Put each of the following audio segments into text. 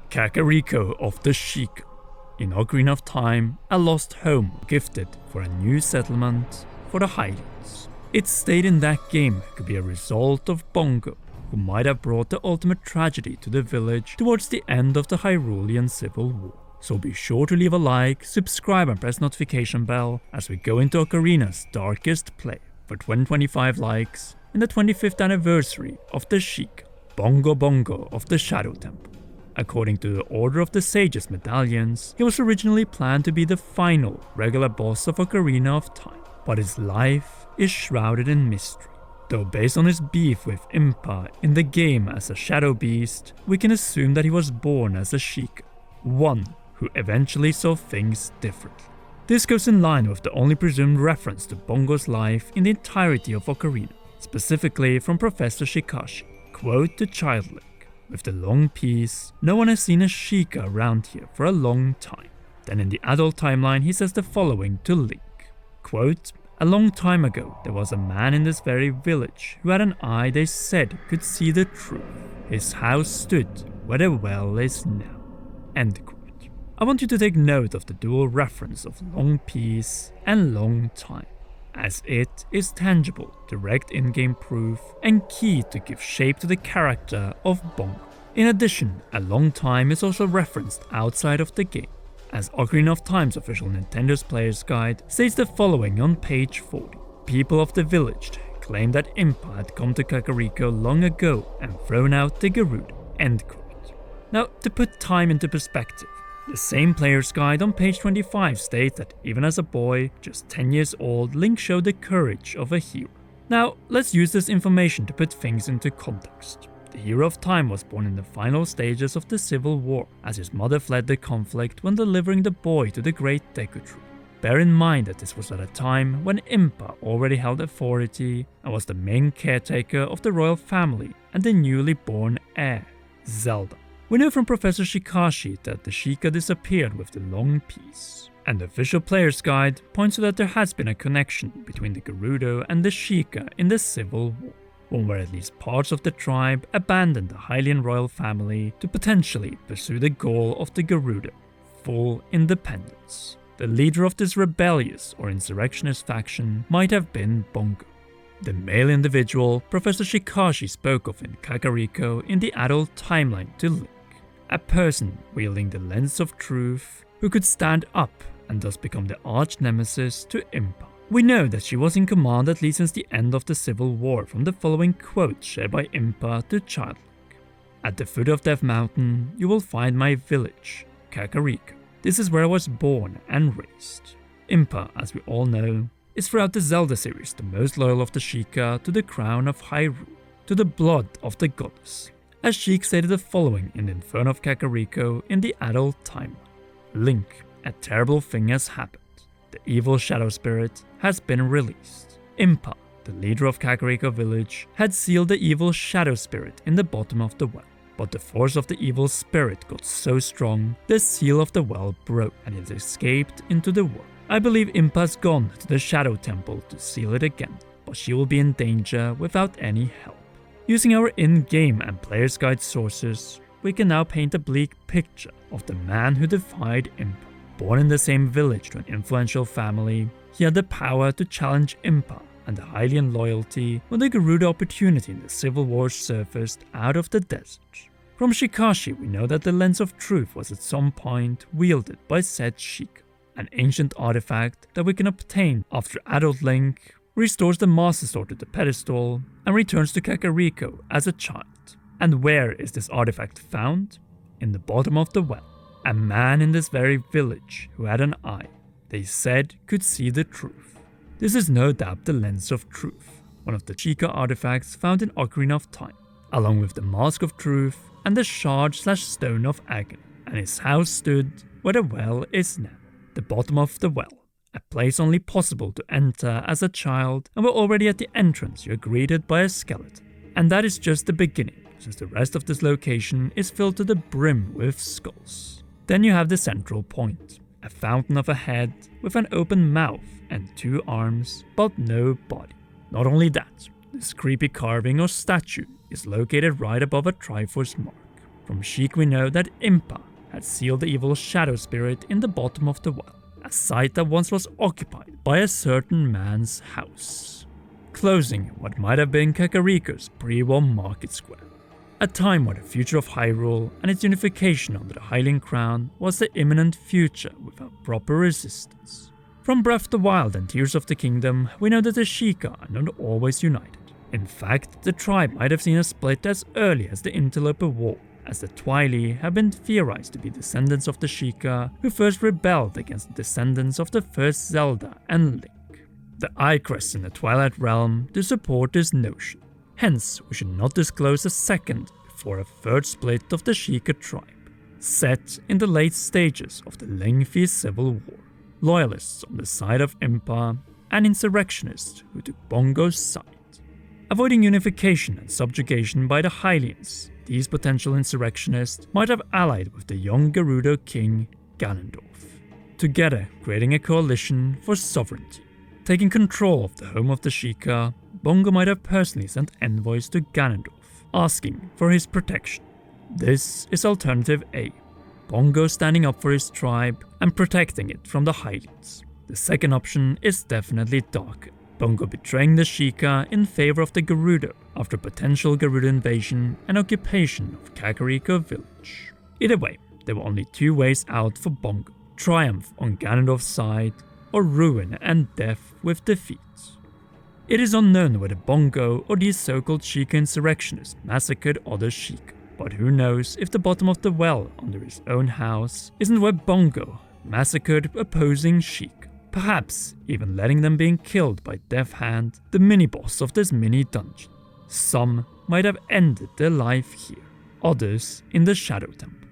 Kakariko of the Sheikah. In Ocarina of Time, a lost home gifted for a new settlement for the Hylians. It's stated in that game could be a result of Bongo, who might have brought the ultimate tragedy to the village towards the end of the Hyrulean Civil War. So be sure to leave a like, subscribe and press notification bell as we go into Ocarina's darkest play for 2025 likes in the 25th anniversary of the Sheikah, Bongo-Bongo of the Shadow Temple. According to the Order of the Sage's medallions, he was originally planned to be the final regular boss of Ocarina of Time, but his life is shrouded in mystery. Though based on his beef with Impa in the game as a shadow beast, we can assume that he was born as a Sheikah, one who eventually saw things differently. This goes in line with the only presumed reference to Bongo's life in the entirety of Ocarina, specifically from Professor Shikashi. Quote to Child Link, "With the long piece, no one has seen a Sheikah around here for a long time." Then in the adult timeline he says the following to Link, quote, "A long time ago there was a man in this very village who had an eye they said could see the truth. His house stood where the well is now." End quote. I want you to take note of the dual reference of long piece and long time, as it is tangible, direct in-game proof and key to give shape to the character of Bongo. In addition, a long time is also referenced outside of the game, as Ocarina of Time's official Nintendo's Player's Guide states the following on page 40. "People of the village claim that Impa had come to Kakariko long ago and thrown out the Gerudo." End quote. Now, to put time into perspective, the same Player's Guide on page 25 states that even as a boy, just 10 years old, Link showed the courage of a hero. Now, let's use this information to put things into context. The hero of Time was born in the final stages of the Civil War, as his mother fled the conflict when delivering the boy to the Great Deku Tree. Bear in mind that this was at a time when Impa already held authority and was the main caretaker of the royal family and the newly born heir, Zelda. We know from Professor Shikashi that the Sheikah disappeared with the long piece, and the official Player's Guide points to that there has been a connection between the Gerudo and the Sheikah in the Civil War, one where at least parts of the tribe abandoned the Hylian royal family to potentially pursue the goal of the Gerudo, full independence. The leader of this rebellious or insurrectionist faction might have been Bongo, the male individual Professor Shikashi spoke of in Kakariko in the adult timeline to Link. A person wielding the lens of truth who could stand up and thus become the arch-nemesis to Impa. We know that she was in command at least since the end of the Civil War from the following quote shared by Impa to Child Link. "At the foot of Death Mountain, you will find my village, Kakariko. This is where I was born and raised." Impa, as we all know, is throughout the Zelda series the most loyal of the Sheikah to the crown of Hyrule, to the blood of the goddess. As Sheik stated the following in the Inferno of Kakariko in the adult timeline. "Link, a terrible thing has happened. The evil shadow spirit has been released. Impa, the leader of Kakariko village, had sealed the evil shadow spirit in the bottom of the well. But the force of the evil spirit got so strong, the seal of the well broke and it escaped into the world. I believe Impa's gone to the Shadow Temple to seal it again, but she will be in danger without any help." Using our in-game and Player's Guide sources, we can now paint a bleak picture of the man who defied Impa. Born in the same village to an influential family, he had the power to challenge Impa and the Hylian loyalty when the Gerudo opportunity in the Civil War surfaced out of the desert. From Shikashi, we know that the Lens of Truth was at some point wielded by said Sheikah, an ancient artifact that we can obtain after adult Link restores the Master Sword to the pedestal and returns to Kakariko as a child. And where is this artifact found? In the bottom of the well. A man in this very village who had an eye they said could see the truth. This is no doubt the Lens of Truth, one of the Sheikah artifacts found in Ocarina of Time, along with the Mask of Truth and the Shard/Stone of Agony. And his house stood where the well is now, the bottom of the well. A place only possible to enter as a child, and we're already at the entrance you're greeted by a skeleton. And that is just the beginning, since the rest of this location is filled to the brim with skulls. Then you have the central point, a fountain of a head with an open mouth and 2 arms, but no body. Not only that, this creepy carving or statue is located right above a Triforce mark. From Sheik we know that Impa had sealed the evil shadow spirit in the bottom of the well, a site that once was occupied by a certain man's house, closing what might have been Kakariko's pre-war market square. A time where the future of Hyrule and its unification under the Hylian crown was the imminent future without proper resistance. From Breath of the Wild and Tears of the Kingdom, we know that the Sheikah are not always united. In fact, the tribe might have seen a split as early as the Interloper War, as the Twili have been theorized to be descendants of the Sheikah who first rebelled against the descendants of the first Zelda and Link. The eye crests in the Twilight Realm do support this notion. Hence, we should not disclose a second before a third split of the Sheikah tribe, set in the late stages of the lengthy civil war. Loyalists on the side of Impa and insurrectionists who took Bongo's side. Avoiding unification and subjugation by the Hylians, these potential insurrectionists might have allied with the young Gerudo king Ganondorf, together creating a coalition for sovereignty. Taking control of the home of the Sheikah, Bongo might have personally sent envoys to Ganondorf, asking for his protection. This is alternative A, Bongo standing up for his tribe and protecting it from the Hylians. The second option is definitely darker, Bongo betraying the Sheikah in favor of the Gerudo after potential Gerudo invasion and occupation of Kakariko village. Either way, there were only two ways out for Bongo: triumph on Ganondorf's side, or ruin and death with defeat. It is unknown whether Bongo or these so-called Sheikah insurrectionists massacred other Sheikah, but who knows if the bottom of the well under his own house isn't where Bongo massacred opposing Sheikah, perhaps even letting them being killed by Death Hand, the mini-boss of this mini-dungeon. Some might have ended their life here, others in the Shadow Temple.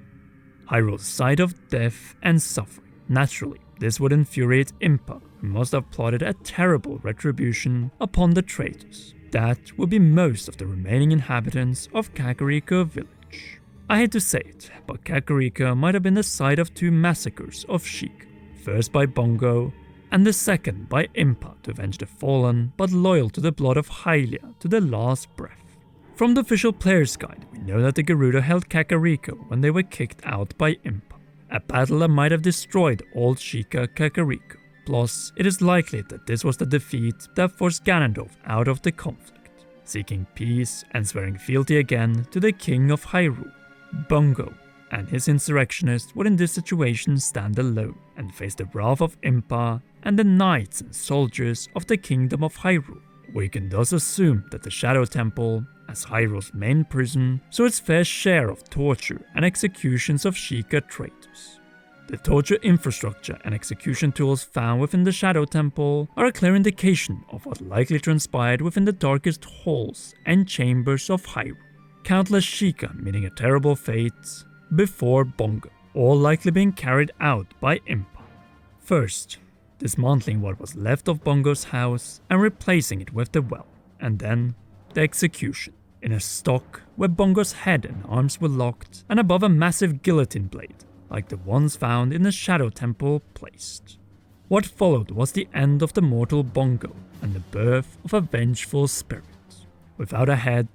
Hyrule's site of death and suffering. Naturally, this would infuriate Impa, who must have plotted a terrible retribution upon the traitors. That would be most of the remaining inhabitants of Kakariko village. I hate to say it, but Kakariko might have been the site of two massacres of Sheik, first by Bongo, and the second by Impa to avenge the fallen but loyal to the blood of Hylia to the last breath. From the official player's guide, we know that the Gerudo held Kakariko when they were kicked out by Impa, a battle that might have destroyed all Sheikah Kakariko. Plus, it is likely that this was the defeat that forced Ganondorf out of the conflict, seeking peace and swearing fealty again to the King of Hyrule. Bongo and his insurrectionists would in this situation stand alone and face the wrath of Impa and the knights and soldiers of the Kingdom of Hyrule. We can thus assume that the Shadow Temple, as Hyrule's main prison, saw its fair share of torture and executions of Sheikah traitors. The torture infrastructure and execution tools found within the Shadow Temple are a clear indication of what likely transpired within the darkest halls and chambers of Hyrule. Countless Sheikah meeting a terrible fate before Bongo, all likely being carried out by Impa. First, dismantling what was left of Bongo's house and replacing it with the well, and then the execution, in a stock where Bongo's head and arms were locked and above a massive guillotine blade, like the ones found in the Shadow Temple placed. What followed was the end of the mortal Bongo and the birth of a vengeful spirit, without a head,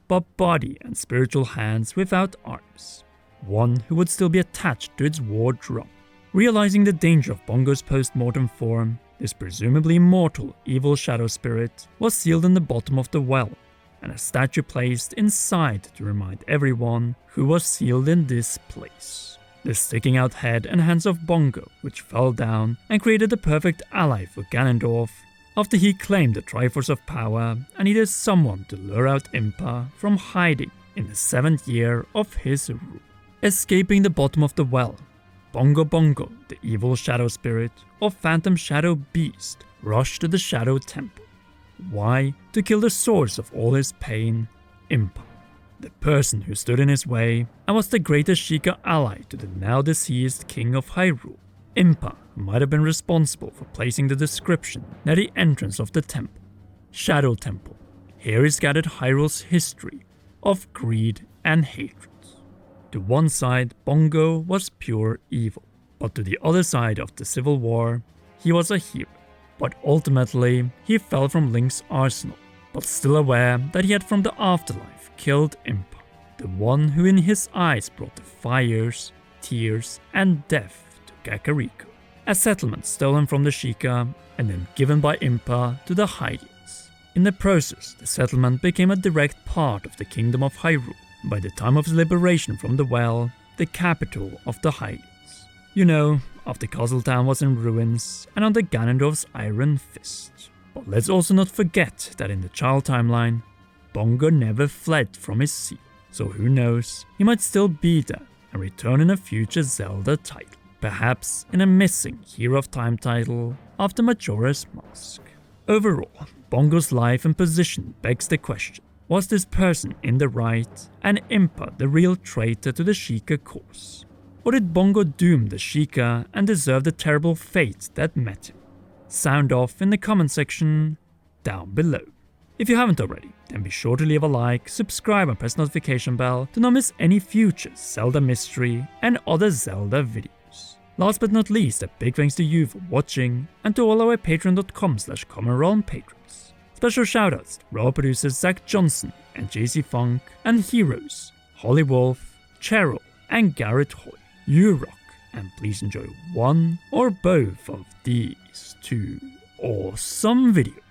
but body and spiritual hands without arms, one who would still be attached to its war drum. Realizing the danger of Bongo's post-mortem form, this presumably immortal evil shadow spirit was sealed in the bottom of the well, and a statue placed inside to remind everyone who was sealed in this place. The sticking out head and hands of Bongo, which fell down and created the perfect ally for Ganondorf after he claimed the Triforce of Power and needed someone to lure out Impa from hiding in the 7th year of his rule. Escaping the bottom of the well, Bongo-Bongo, the evil shadow spirit or phantom shadow beast, rushed to the Shadow Temple. Why? To kill the source of all his pain, Impa, the person who stood in his way and was the greatest Sheikah ally to the now deceased King of Hyrule. Impa might have been responsible for placing the description near the entrance of the temple. Shadow Temple. Here is gathered Hyrule's history of greed and hatred. To one side, Bongo was pure evil, but to the other side of the civil war, he was a hero. But ultimately, he fell from Link's arsenal, but still aware that he had from the afterlife killed Impa, the one who in his eyes brought the fires, tears, and death to Kakariko. A settlement stolen from the Sheikah and then given by Impa to the Hylians. In the process, the settlement became a direct part of the Kingdom of Hyrule by the time of its liberation from the Well, the capital of the Hylians. You know, after Castle Town was in ruins and under Ganondorf's Iron Fist. But let's also not forget that in the child timeline, Bongo never fled from his sea, so who knows, he might still be there and return in a future Zelda title, perhaps in a missing Hero of Time title after Majora's Mask. Overall, Bongo's life and position begs the question, was this person in the right and Impa the real traitor to the Sheikah cause? Or did Bongo doom the Sheikah and deserve the terrible fate that met him? Sound off in the comment section down below. If you haven't already, then be sure to leave a like, subscribe and press the notification bell to not miss any future Zelda mystery and other Zelda videos. Last but not least, a big thanks to you for watching and to all our patreon.com/commonrealm patrons. Special shoutouts to our producers Zach Johnson and JC Funk and heroes Holly Wolf, Cheryl and Garrett Hoy. You rock, and please enjoy one or both of these two awesome videos.